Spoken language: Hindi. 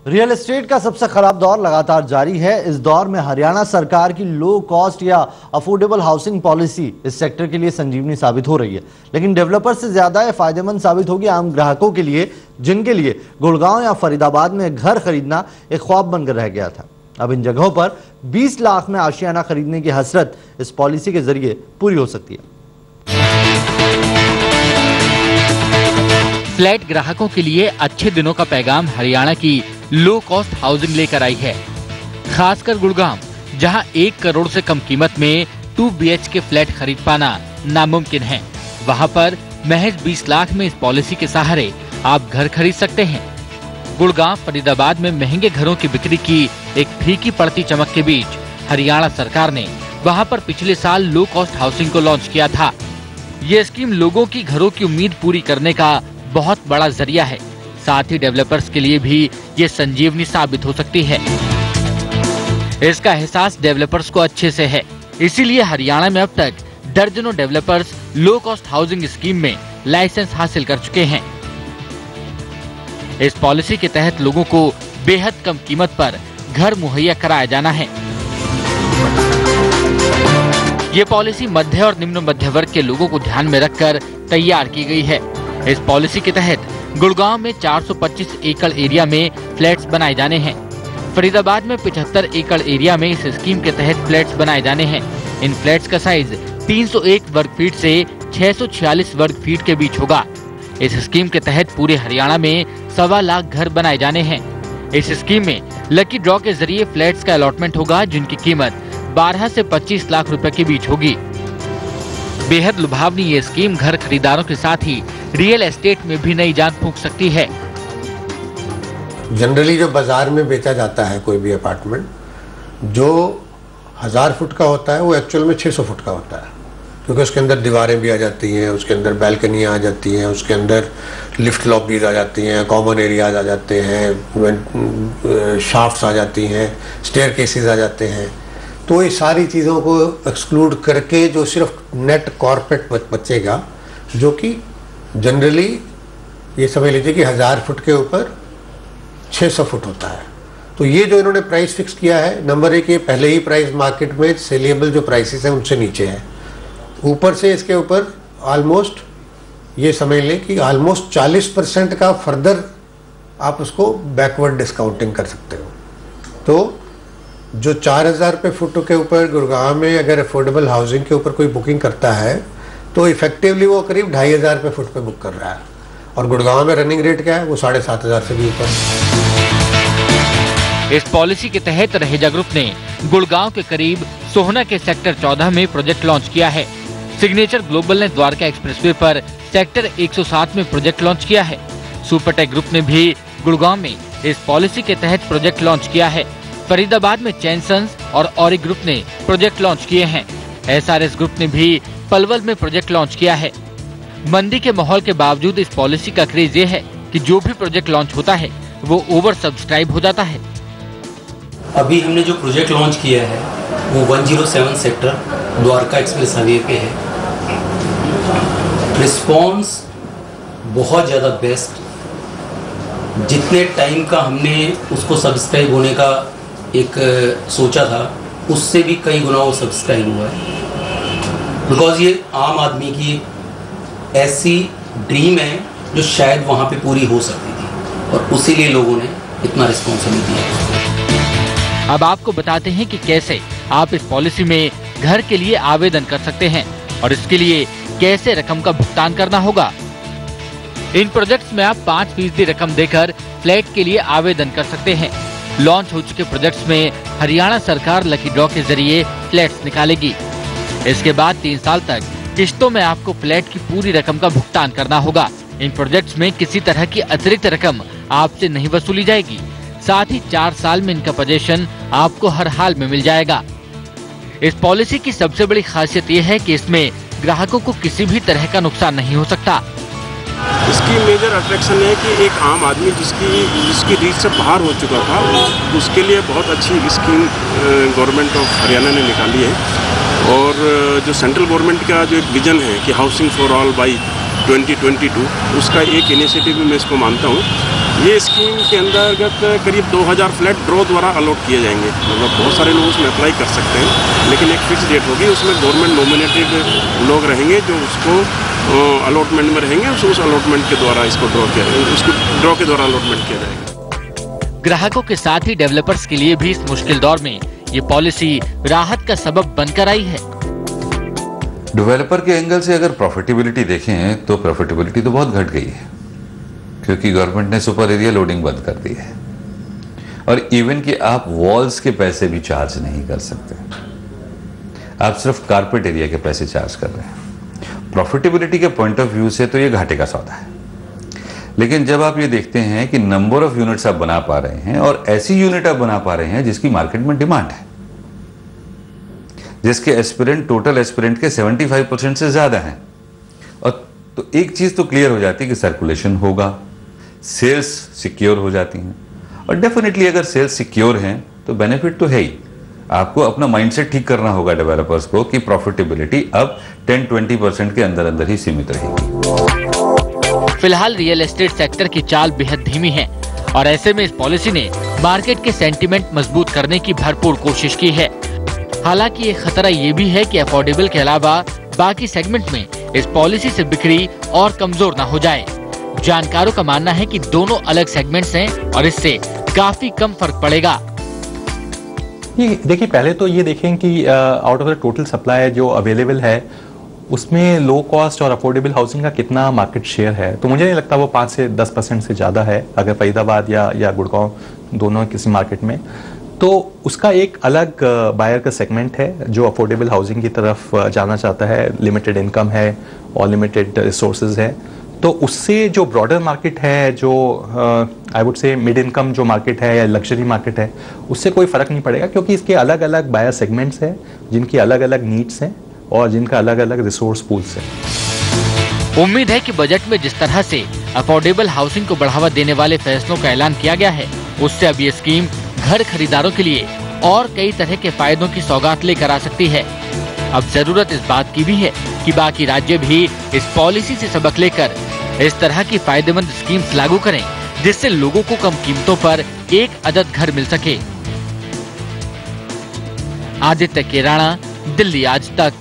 रियल एस्टेट का सबसे खराब दौर लगातार जारी है। इस दौर में हरियाणा सरकार की लो कॉस्ट या अफोर्डेबल हाउसिंग पॉलिसी इस सेक्टर के लिए संजीवनी साबित हो रही है, लेकिन डेवलपर से ज्यादा यह फायदेमंद साबित होगी आम ग्राहकों के लिए, जिनके लिए गुड़गांव या फरीदाबाद में घर खरीदना एक ख्वाब बनकर रह गया था। अब इन जगहों पर 20 लाख में आशियाना खरीदने की हसरत इस पॉलिसी के जरिए पूरी हो सकती है। फ्लैट ग्राहकों के लिए अच्छे दिनों का पैगाम हरियाणा की लो कॉस्ट हाउसिंग लेकर आई है। खासकर गुड़गांव, जहां 1 करोड़ से कम कीमत में 2 BHK फ्लैट खरीद पाना नामुमकिन है, वहां पर महज 20 लाख में इस पॉलिसी के सहारे आप घर खरीद सकते हैं। गुड़गांव, फरीदाबाद में महंगे घरों की बिक्री की एक फीकी पड़ती चमक के बीच हरियाणा सरकार ने वहां पर पिछले साल लो कॉस्ट हाउसिंग को लॉन्च किया था। ये स्कीम लोगों की घरों की उम्मीद पूरी करने का बहुत बड़ा जरिया है। साथ ही डेवलपर्स के लिए भी ये संजीवनी साबित हो सकती है। इसका एहसास डेवलपर्स को अच्छे से है, इसीलिए हरियाणा में अब तक दर्जनों developers low cost housing scheme में लाइसेंस हासिल कर चुके हैं। इस पॉलिसी के तहत लोगों को बेहद कम कीमत पर घर मुहैया कराया जाना है। ये पॉलिसी मध्य और निम्न मध्य वर्ग के लोगों को ध्यान में रखकर तैयार की गई है। इस पॉलिसी के तहत गुड़गांव में 425 एकड़ एरिया में फ्लैट्स बनाए जाने हैं। फरीदाबाद में 75 एकड़ एरिया में इस स्कीम के तहत फ्लैट्स बनाए जाने हैं। इन फ्लैट्स का साइज 301 वर्ग फीट से 646 वर्ग फीट के बीच होगा। इस स्कीम के तहत पूरे हरियाणा में 1.25 लाख घर बनाए जाने हैं। इस स्कीम में लकी ड्रॉ के जरिए फ्लैट्स का अलॉटमेंट होगा, जिनकी कीमत 12 से 25 लाख रुपए के बीच होगी। बेहद लुभावनी ये स्कीम घर खरीदारों के साथ ही रियल एस्टेट में भी नई जान फूंक सकती है। जनरली जो बाजार में बेचा जाता है कोई भी अपार्टमेंट, जो 1000 फुट का होता है वो एक्चुअल में 600 फुट का होता है, क्योंकि उसके अंदर दीवारें भी आ जाती हैं, उसके अंदर बैल्कनियाँ आ जाती हैं, उसके अंदर लिफ्ट लॉबीज आ जाती हैं, कॉमन एरियाज आ जाते हैं, शाफ्ट्स आ जाती हैं, स्टेयर केसेस आ जाते हैं। तो ये सारी चीज़ों को एक्सक्लूड करके जो सिर्फ नेट कॉर्पोरेट बचेगा, जो कि जनरली ये समझ लीजिए कि 1000 फुट के ऊपर 600 फुट होता है। तो ये जो इन्होंने प्राइस फिक्स किया है, नंबर 1, ये पहले ही प्राइस मार्केट में सेलिएबल जो प्राइसेस हैं उनसे नीचे है। ऊपर से इसके ऊपर ऑलमोस्ट ये समझ लें कि ऑलमोस्ट 40% का फर्दर आप उसको बैकवर्ड डिस्काउंटिंग कर सकते हो। तो जो 4000 रुपये फुट के ऊपर गुड़गांव में अगर अफोर्डेबल हाउसिंग के ऊपर कोई बुकिंग करता है, तो इफेक्टिवली वो करीब 2500 रुपये फुट पे बुक कर रहा है। और गुड़गांव में रनिंग रेट क्या है, वो 7500 से भी ऊपर। इस पॉलिसी के तहत रहेजा ग्रुप ने गुड़गांव के करीब सोहना के सेक्टर 14 में प्रोजेक्ट लॉन्च किया है। सिग्नेचर ग्लोबल ने द्वारका एक्सप्रेसवे पर सेक्टर 107 में प्रोजेक्ट लॉन्च किया है। सुपरटेक ग्रुप ने भी गुड़गांव में इस पॉलिसी के तहत प्रोजेक्ट लॉन्च किया है। फरीदाबाद में चैनसन्स और ऑरिक ग्रुप ने प्रोजेक्ट लॉन्च किए हैं। SRS ग्रुप ने भी पलवल में प्रोजेक्ट लॉन्च किया है। मंदी के माहौल के बावजूद इस पॉलिसी का क्रेज ये है कि जो भी प्रोजेक्ट लॉन्च होता है वो ओवर सब्सक्राइब हो जाता है। अभी हमने जो प्रोजेक्ट लॉन्च किया है वो 107 सेक्टर द्वारका एक्सप्रेस हाईवे पे है। रिस्पॉन्स बहुत ज़्यादा बेस्ट। जितने टाइम का हमने उसको सब्सक्राइब होने का एक सोचा था, उससे भी कई गुना वो सब्सक्राइब हुआ है। बिकॉज ये आम आदमी की ऐसी ड्रीम है जो शायद वहाँ पे पूरी हो सकती थी, और उसीलिए लोगों ने इतना रिस्पॉन्स हमें दिया है। अब आपको बताते हैं कि कैसे आप इस पॉलिसी में घर के लिए आवेदन कर सकते हैं और इसके लिए कैसे रकम का भुगतान करना होगा। इन प्रोजेक्ट्स में आप 5% रकम देकर फ्लैट के लिए आवेदन कर सकते हैं। लॉन्च हो चुके प्रोजेक्ट्स में हरियाणा सरकार लकी ड्रॉ के जरिए फ्लैट्स निकालेगी। इसके बाद 3 साल तक किश्तों में आपको फ्लैट की पूरी रकम का भुगतान करना होगा। इन प्रोजेक्ट्स में किसी तरह की अतिरिक्त रकम आपसे नहीं वसूली जाएगी। साथ ही 4 साल में इनका पोजीशन आपको हर हाल में मिल जाएगा। इस पॉलिसी की सबसे बड़ी खासियत यह है कि इसमें ग्राहकों को किसी भी तरह का नुकसान नहीं हो सकता। इसकी मेजर अट्रैक्शन है कि एक आम आदमी जिसकी रीच से बाहर हो चुका था, उसके लिए बहुत अच्छी स्कीम गवर्नमेंट ऑफ हरियाणा ने निकाली है। और जो सेंट्रल गवर्नमेंट का जो एक विजन है कि हाउसिंग फॉर ऑल बाय 2022, उसका एक इनिशिएटिव भी मैं इसको मानता हूँ। ये स्कीम के अंतर्गत करीब 2000 फ्लैट ड्रॉ द्वारा अलॉट किए जाएंगे। मतलब बहुत सारे लोग उसमें अप्लाई कर सकते हैं, लेकिन एक फिक्स डेट होगी, उसमें गवर्नमेंट नॉमिनेटेड लोग रहेंगे जो उसको अलॉटमेंट में रहेंगे, उस अलॉटमेंट के द्वारा इसको ड्रॉ किया जाएगा, उसको ड्रॉ के द्वारा अलॉटमेंट किया जाएगा। ग्राहकों के साथ ही डेवलपर्स के लिए भी इस मुश्किल दौर में ये पॉलिसी राहत का सबब बनकर आई है। डेवलपर के एंगल से अगर प्रॉफिटेबिलिटी देखें तो प्रॉफिटेबिलिटी तो बहुत घट गई है, क्योंकि गवर्नमेंट ने सुपर एरिया लोडिंग बंद कर दी है और इवन कि आप वॉल्स के पैसे भी चार्ज नहीं कर सकते, आप सिर्फ कारपेट एरिया के पैसे चार्ज कर रहे हैं। प्रॉफिटेबिलिटी के पॉइंट ऑफ व्यू से तो ये घाटे का सौदा है, लेकिन जब आप ये देखते हैं कि नंबर ऑफ यूनिट्स आप बना पा रहे हैं और ऐसी यूनिट आप बना पा रहे हैं जिसकी मार्केट में डिमांड है, जिसके एस्पिरेंट टोटल एस्पिरेंट के 75% से ज्यादा हैं, और तो एक चीज तो क्लियर हो जाती है कि सर्कुलेशन होगा, सेल्स सिक्योर हो जाती हैं, और डेफिनेटली अगर सेल्स सिक्योर हैं तो बेनिफिट तो है ही। आपको अपना माइंडसेट ठीक करना होगा डेवलपर्स को कि प्रॉफिटेबिलिटी अब 10-20% के अंदर अंदर ही सीमित रहेगी। फिलहाल रियल एस्टेट सेक्टर की चाल बेहद धीमी है और ऐसे में इस पॉलिसी ने मार्केट के सेंटीमेंट मजबूत करने की भरपूर कोशिश की है। हालांकि ये खतरा ये भी है कि अफोर्डेबल के अलावा बाकी सेगमेंट में इस पॉलिसी से बिक्री और कमजोर न हो जाए। जानकारों का मानना है कि दोनों अलग सेगमेंट्स हैं और इससे काफी कम फर्क पड़ेगा। ये देखिए, पहले तो ये देखें कि out of the total supply जो अवेलेबल है उसमें लो कॉस्ट और अफोर्डेबल हाउसिंग का कितना मार्केट शेयर है, तो मुझे नहीं लगता वो 5 से 10% से ज़्यादा है अगर फरीदाबाद या गुड़गांव दोनों किसी मार्केट में। तो उसका एक अलग बायर का सेगमेंट है जो अफोर्डेबल हाउसिंग की तरफ जाना चाहता है, लिमिटेड इनकम है और लिमिटेड रिसोर्सेज है। तो उससे जो ब्रॉडर मार्केट है, जो I would say mid income जो मार्केट है या लग्जरी मार्केट है, उससे कोई फ़र्क नहीं पड़ेगा, क्योंकि इसके अलग अलग बायर सेगमेंट्स हैं जिनकी अलग अलग नीड्स हैं और जिनका अलग अलग रिसोर्स पूल्स है। उम्मीद है कि बजट में जिस तरह से अफोर्डेबल हाउसिंग को बढ़ावा देने वाले फैसलों का ऐलान किया गया है, उससे अब ये स्कीम घर खरीदारों के लिए और कई तरह के फायदों की सौगात लेकर आ सकती है। अब जरूरत इस बात की भी है कि बाकी राज्य भी इस पॉलिसी से सबक लेकर इस तरह की फायदेमंद स्कीम्स लागू करें, जिससे लोगों को कम कीमतों पर एक अदद घर मिल सके। आदित्य केराणा, दिल्ली आज तक।